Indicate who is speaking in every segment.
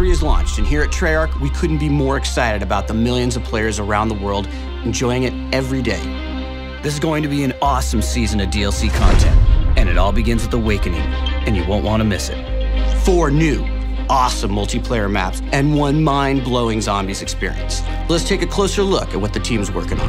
Speaker 1: 3 is launched, and here at Treyarch, we couldn't be more excited about the millions of players around the world enjoying it every day. This is going to be an awesome season of DLC content, and it all begins with Awakening, and you won't want to miss it. 4 new, awesome multiplayer maps, and 1 mind-blowing zombies experience. Let's take a closer look at what the team's working on.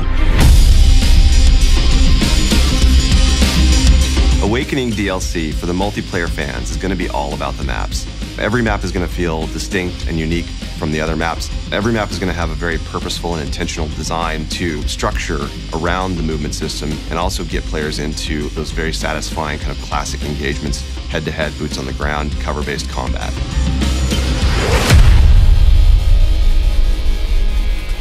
Speaker 2: Awakening DLC for the multiplayer fans is going to be all about the maps. Every map is going to feel distinct and unique from the other maps. Every map is going to have a very purposeful and intentional design to structure around the movement system and also get players into those very satisfying kind of classic engagements, head-to-head, boots on the ground, cover-based combat.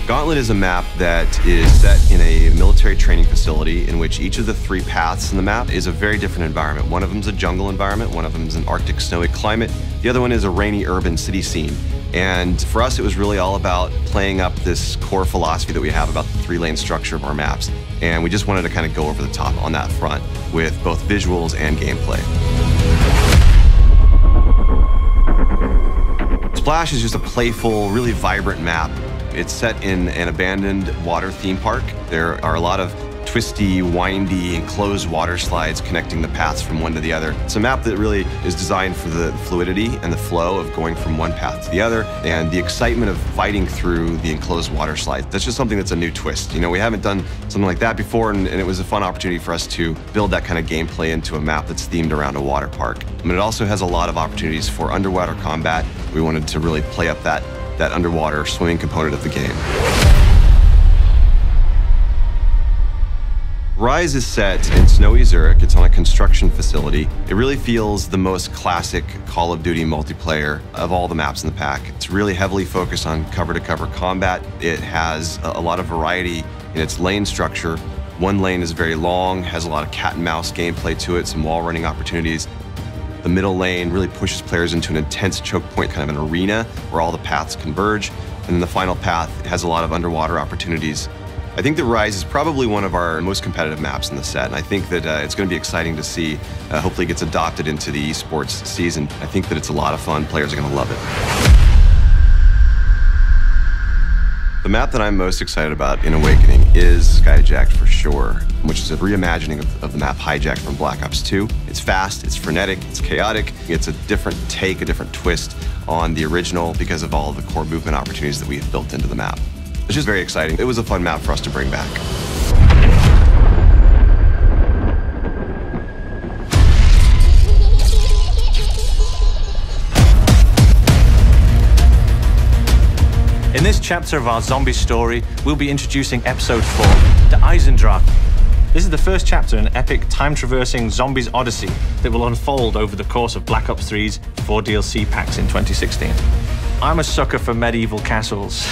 Speaker 2: Gauntlet is a map that is set in a military training facility in which each of the 3 paths in the map is a very different environment. One of them is a jungle environment, one of them is an Arctic snowy climate, the other one is a rainy urban city scene. And for us, it was really all about playing up this core philosophy that we have about the 3-lane structure of our maps. And we just wanted to kind of go over the top on that front with both visuals and gameplay. Splash is just a playful, really vibrant map. It's set in an abandoned water theme park. There are a lot of twisty, windy, enclosed water slides connecting the paths from one to the other. It's a map that really is designed for the fluidity and the flow of going from one path to the other and the excitement of fighting through the enclosed water slides. That's just something that's a new twist. You know, we haven't done something like that before, and it was a fun opportunity for us to build that kind of gameplay into a map that's themed around a water park. I mean, it also has a lot of opportunities for underwater combat. We wanted to really play up that underwater swimming component of the game. Rise is set in snowy Zurich. It's on a construction facility. It really feels the most classic Call of Duty multiplayer of all the maps in the pack. It's really heavily focused on cover-to-cover combat. It has a lot of variety in its lane structure. One lane is very long, has a lot of cat and mouse gameplay to it, some wall running opportunities. The middle lane really pushes players into an intense choke point, kind of an arena where all the paths converge. And then the final path has a lot of underwater opportunities. I think that Rise is probably one of our most competitive maps in the set, and I think that it's going to be exciting to see. Hopefully it gets adopted into the esports season. I think that it's a lot of fun. Players are going to love it. The map that I'm most excited about in Awakening is Skyjacked for sure, which is a reimagining of the map Hijacked from Black Ops 2. It's fast, it's frenetic, it's chaotic. It's a different take, a different twist on the original because of all of the core movement opportunities that we've built into the map. It's just very exciting. It was a fun map for us to bring back.
Speaker 3: In this chapter of our zombie story, we'll be introducing Episode 4, the Eisendrache. This is the first chapter in an epic time-traversing zombies odyssey that will unfold over the course of Black Ops 3's 4 DLC packs in 2016. I'm a sucker for medieval castles.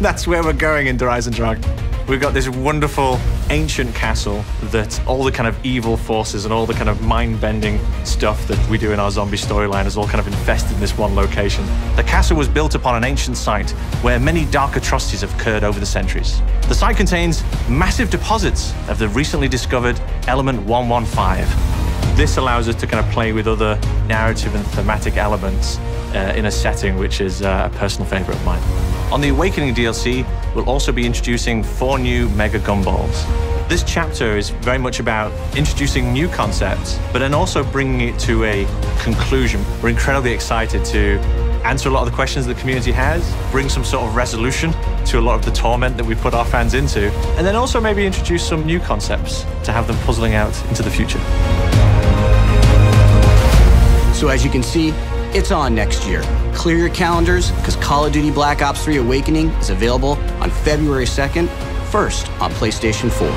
Speaker 3: That's where we're going in Der Eisendrache. We've got this wonderful ancient castle that all the kind of evil forces and all the kind of mind-bending stuff that we do in our zombie storyline is all kind of infested in this one location. The castle was built upon an ancient site where many dark atrocities have occurred over the centuries. The site contains massive deposits of the recently discovered element 115. This allows us to kind of play with other narrative and thematic elements in a setting which is a personal favorite of mine. On the Awakening DLC, we'll also be introducing 4 new Mega Gumballs. This chapter is very much about introducing new concepts, but then also bringing it to a conclusion. We're incredibly excited to answer a lot of the questions the community has, bring some sort of resolution to a lot of the torment that we put our fans into, and then also maybe introduce some new concepts to have them puzzling out into the future.
Speaker 1: So as you can see, it's on next year. Clear your calendars, because Call of Duty Black Ops 3 Awakening is available on February 2nd, first on PlayStation 4.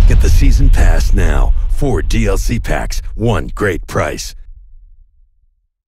Speaker 4: Get the season pass now. 4 DLC packs, 1 great price.